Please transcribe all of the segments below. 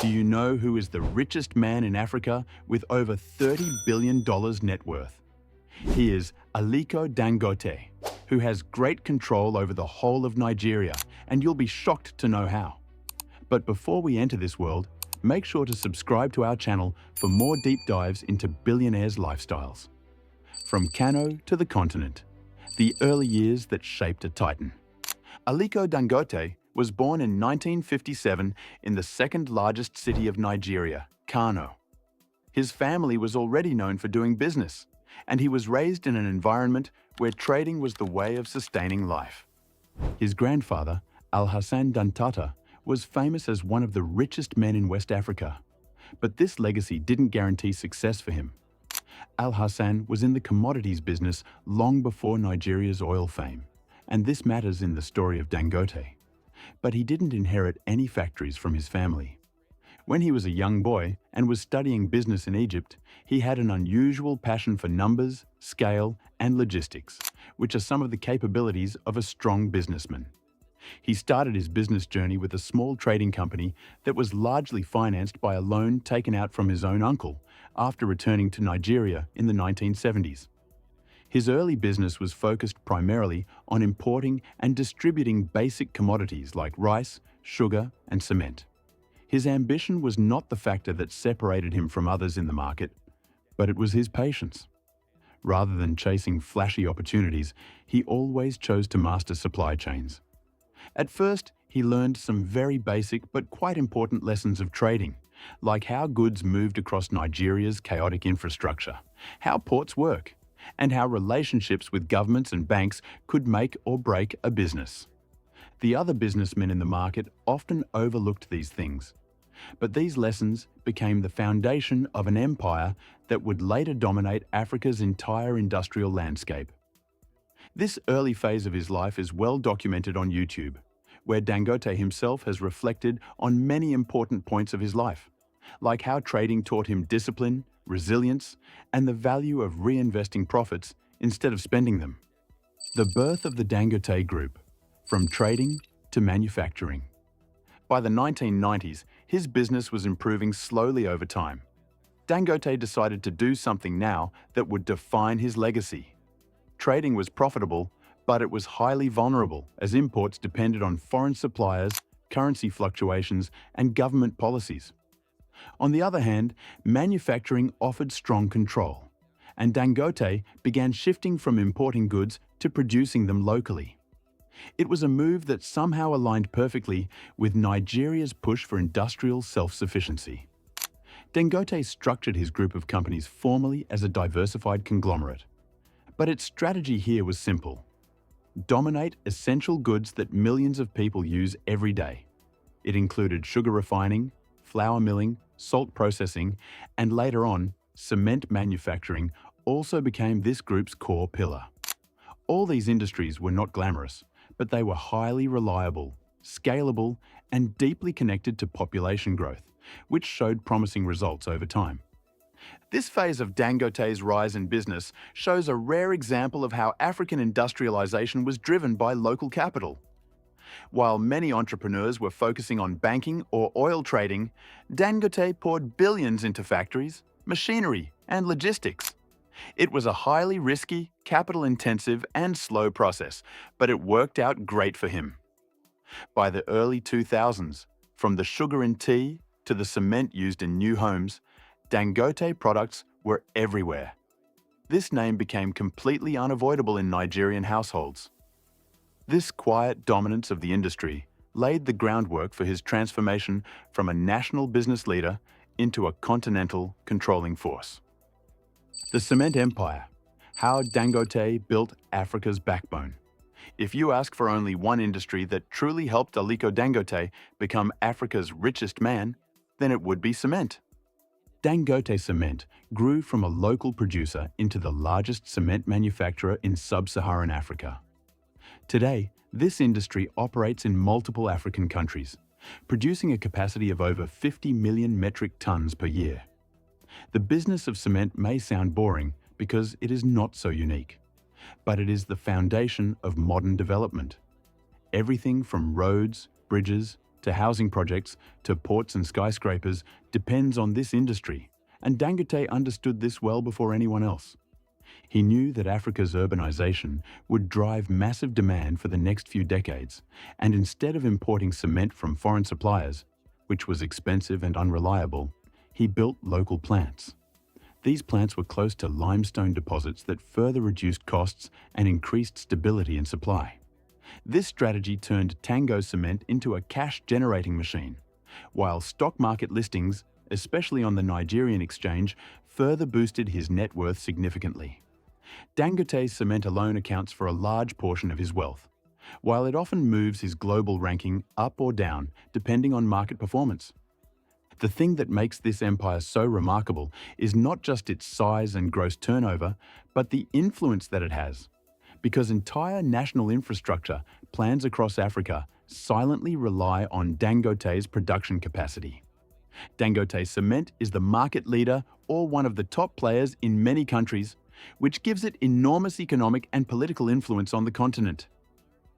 Do you know who is the richest man in Africa with over $30 billion net worth? He is Aliko Dangote, who has great control over the whole of Nigeria, and you'll be shocked to know how. But before we enter this world, make sure to subscribe to our channel for more deep dives into billionaires' lifestyles. From Kano to the continent, the early years that shaped a titan. Aliko Dangote was born in 1957 in the second largest city of Nigeria, Kano. His family was already known for doing business, and he was raised in an environment where trading was the way of sustaining life. His grandfather, Alhassan Dantata, was famous as one of the richest men in West Africa. But this legacy didn't guarantee success for him. Alhassan was in the commodities business long before Nigeria's oil fame, and this matters in the story of Dangote. But he didn't inherit any factories from his family. When he was a young boy and was studying business in Egypt, he had an unusual passion for numbers, scale, and logistics, which are some of the capabilities of a strong businessman. He started his business journey with a small trading company that was largely financed by a loan taken out from his own uncle after returning to Nigeria in the 1970s. His early business was focused primarily on importing and distributing basic commodities like rice, sugar, and cement. His ambition was not the factor that separated him from others in the market, but it was his patience. Rather than chasing flashy opportunities, he always chose to master supply chains. At first, he learned some very basic but quite important lessons of trading, like how goods moved across Nigeria's chaotic infrastructure, how ports work, and how relationships with governments and banks could make or break a business. The other businessmen in the market often overlooked these things, but these lessons became the foundation of an empire that would later dominate Africa's entire industrial landscape. This early phase of his life is well documented on YouTube, where Dangote himself has reflected on many important points of his life, like how trading taught him discipline, resilience, and the value of reinvesting profits instead of spending them. The birth of the Dangote Group, from trading to manufacturing. By the 1990s, his business was improving slowly over time. Dangote decided to do something now that would define his legacy. Trading was profitable, but it was highly vulnerable as imports depended on foreign suppliers, currency fluctuations, and government policies. On the other hand, manufacturing offered strong control, and Dangote began shifting from importing goods to producing them locally. It was a move that somehow aligned perfectly with Nigeria's push for industrial self-sufficiency. Dangote structured his group of companies formally as a diversified conglomerate. But its strategy here was simple: dominate essential goods that millions of people use every day. It included sugar refining, flour milling, salt processing, and later on, cement manufacturing also became this group's core pillar. All these industries were not glamorous, but they were highly reliable, scalable, and deeply connected to population growth, which showed promising results over time. This phase of Dangote's rise in business shows a rare example of how African industrialization was driven by local capital. While many entrepreneurs were focusing on banking or oil trading, Dangote poured billions into factories, machinery, and logistics. It was a highly risky, capital-intensive, and slow process, but it worked out great for him. By the early 2000s, from the sugar in tea to the cement used in new homes, Dangote products were everywhere. This name became completely unavoidable in Nigerian households. This quiet dominance of the industry laid the groundwork for his transformation from a national business leader into a continental controlling force. The cement empire, how Dangote built Africa's backbone. If you ask for only one industry that truly helped Aliko Dangote become Africa's richest man, then it would be cement. Dangote Cement grew from a local producer into the largest cement manufacturer in sub-Saharan Africa. Today, this industry operates in multiple African countries, producing a capacity of over 50 million metric tons per year. The business of cement may sound boring because it is not so unique, but it is the foundation of modern development. Everything from roads, bridges, to housing projects to ports and skyscrapers depends on this industry, and Dangote understood this well before anyone else. He knew that Africa's urbanization would drive massive demand for the next few decades, and instead of importing cement from foreign suppliers, which was expensive and unreliable, he built local plants. These plants were close to limestone deposits that further reduced costs and increased stability in supply. This strategy turned Dangote Cement into a cash-generating machine, while stock market listings, especially on the Nigerian exchange, further boosted his net worth significantly. Dangote Cement alone accounts for a large portion of his wealth, while it often moves his global ranking up or down depending on market performance. The thing that makes this empire so remarkable is not just its size and gross turnover, but the influence that it has. Because entire national infrastructure plans across Africa silently rely on Dangote's production capacity. Dangote Cement is the market leader or one of the top players in many countries, which gives it enormous economic and political influence on the continent.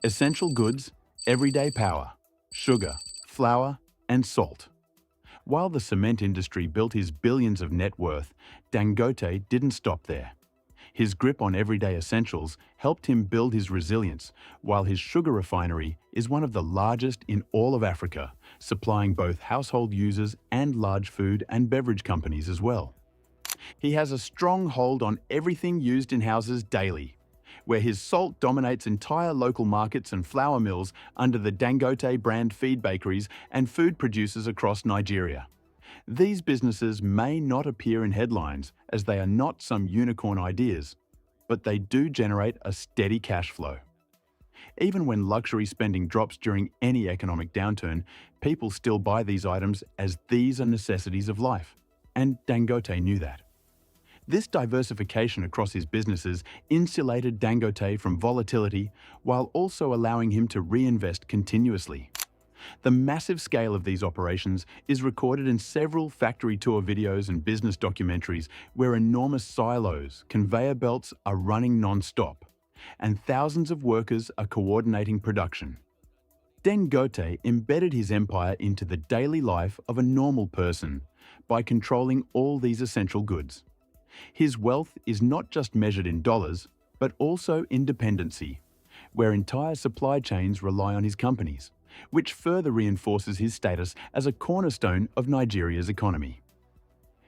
Essential goods, everyday power, sugar, flour, and salt. While the cement industry built his billions of net worth, Dangote didn't stop there. His grip on everyday essentials helped him build his resilience, while his sugar refinery is one of the largest in all of Africa, supplying both household users and large food and beverage companies as well. He has a strong hold on everything used in houses daily, where his salt dominates entire local markets and flour mills under the Dangote brand feed bakeries and food producers across Nigeria. These businesses may not appear in headlines as they are not some unicorn ideas, but they do generate a steady cash flow. Even when luxury spending drops during any economic downturn, people still buy these items as these are necessities of life, and Dangote knew that. This diversification across his businesses insulated Dangote from volatility while also allowing him to reinvest continuously. The massive scale of these operations is recorded in several factory tour videos and business documentaries where enormous silos, conveyor belts are running non-stop, and thousands of workers are coordinating production. Dangote embedded his empire into the daily life of a normal person by controlling all these essential goods. His wealth is not just measured in dollars, but also in dependency, where entire supply chains rely on his companies, which further reinforces his status as a cornerstone of Nigeria's economy.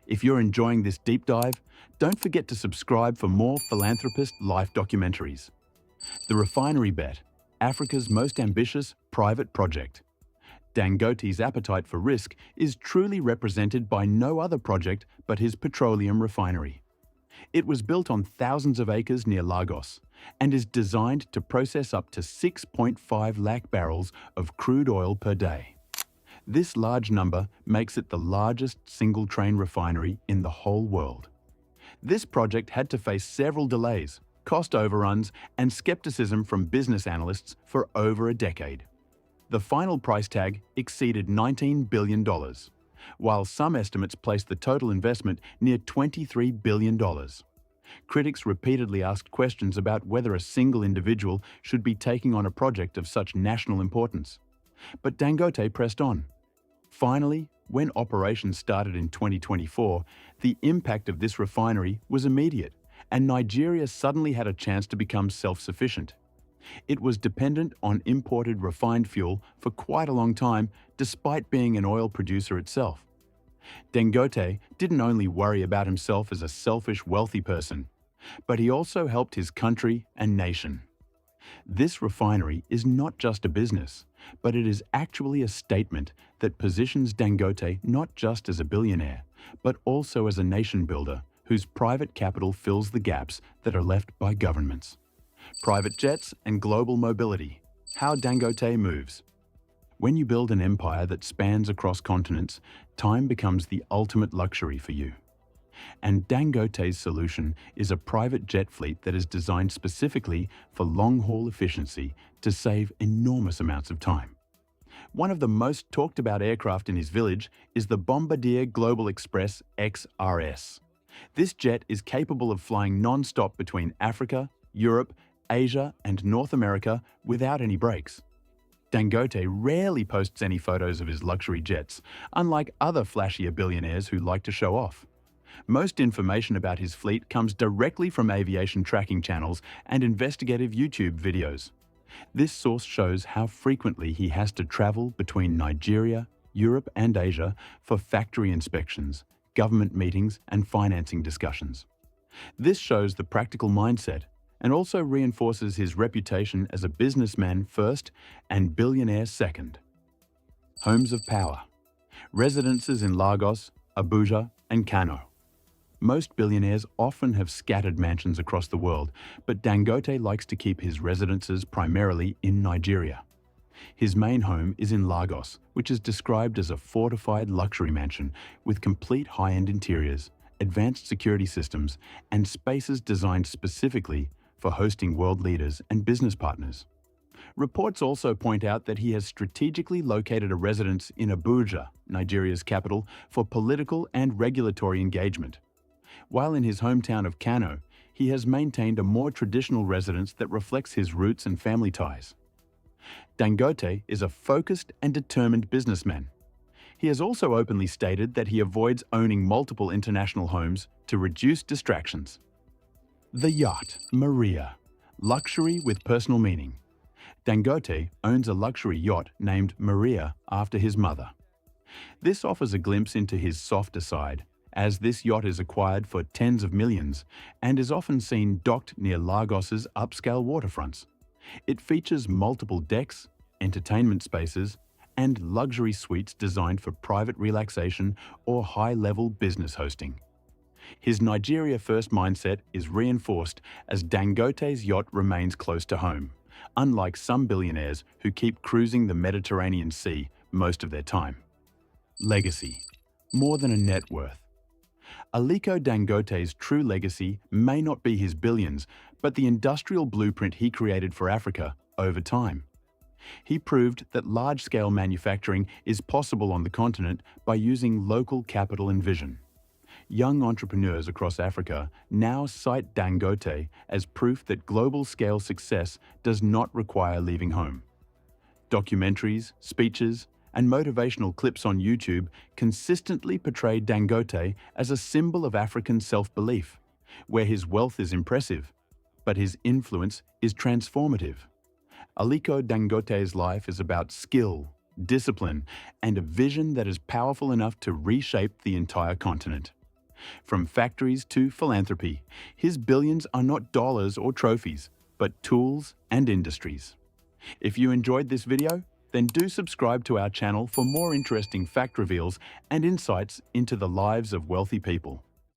If you're enjoying this deep dive, don't forget to subscribe for more philanthropist life documentaries. The Refinery Bet, Africa's most ambitious private project. Dangote's appetite for risk is truly represented by no other project but his petroleum refinery. It was built on thousands of acres near Lagos and is designed to process up to 6.5 lakh barrels of crude oil per day. This large number makes it the largest single-train refinery in the whole world. This project had to face several delays, cost overruns, and skepticism from business analysts for over a decade. The final price tag exceeded $19 billion, while some estimates placed the total investment near $23 billion. Critics repeatedly asked questions about whether a single individual should be taking on a project of such national importance. But Dangote pressed on. Finally, when operations started in 2024, the impact of this refinery was immediate, and Nigeria suddenly had a chance to become self-sufficient. It was dependent on imported refined fuel for quite a long time, despite being an oil producer itself. Dangote didn't only worry about himself as a selfish, wealthy person, but he also helped his country and nation. This refinery is not just a business, but it is actually a statement that positions Dangote not just as a billionaire, but also as a nation builder whose private capital fills the gaps that are left by governments. Private jets and global mobility. How Dangote moves. When you build an empire that spans across continents, time becomes the ultimate luxury for you. And Dangote's solution is a private jet fleet that is designed specifically for long-haul efficiency to save enormous amounts of time. One of the most talked about aircraft in his village is the Bombardier Global Express XRS. This jet is capable of flying non-stop between Africa, Europe, Asia, and North America without any breaks. Dangote rarely posts any photos of his luxury jets, unlike other flashier billionaires who like to show off. Most information about his fleet comes directly from aviation tracking channels and investigative YouTube videos. This source shows how frequently he has to travel between Nigeria, Europe, and Asia for factory inspections, government meetings, and financing discussions. This shows the practical mindset and also reinforces his reputation as a businessman first and billionaire second. Homes of power. Residences in Lagos, Abuja, and Kano. Most billionaires often have scattered mansions across the world, but Dangote likes to keep his residences primarily in Nigeria. His main home is in Lagos, which is described as a fortified luxury mansion with complete high-end interiors, advanced security systems, and spaces designed specifically for hosting world leaders and business partners. Reports also point out that he has strategically located a residence in Abuja, Nigeria's capital, for political and regulatory engagement. While in his hometown of Kano, he has maintained a more traditional residence that reflects his roots and family ties. Dangote is a focused and determined businessman. He has also openly stated that he avoids owning multiple international homes to reduce distractions. The yacht, Maria. Luxury with personal meaning. Dangote owns a luxury yacht named Maria after his mother. This offers a glimpse into his softer side, as this yacht is acquired for tens of millions and is often seen docked near Lagos's upscale waterfronts. It features multiple decks, entertainment spaces, and luxury suites designed for private relaxation or high-level business hosting. His Nigeria-first mindset is reinforced as Dangote's yacht remains close to home, unlike some billionaires who keep cruising the Mediterranean Sea most of their time. Legacy. More than a net worth. Aliko Dangote's true legacy may not be his billions, but the industrial blueprint he created for Africa over time. He proved that large-scale manufacturing is possible on the continent by using local capital and vision. Young entrepreneurs across Africa now cite Dangote as proof that global-scale success does not require leaving home. Documentaries, speeches, and motivational clips on YouTube consistently portray Dangote as a symbol of African self-belief, where his wealth is impressive, but his influence is transformative. Aliko Dangote's life is about skill, discipline, and a vision that is powerful enough to reshape the entire continent. From factories to philanthropy, his billions are not dollars or trophies, but tools and industries. If you enjoyed this video, then do subscribe to our channel for more interesting fact reveals and insights into the lives of wealthy people.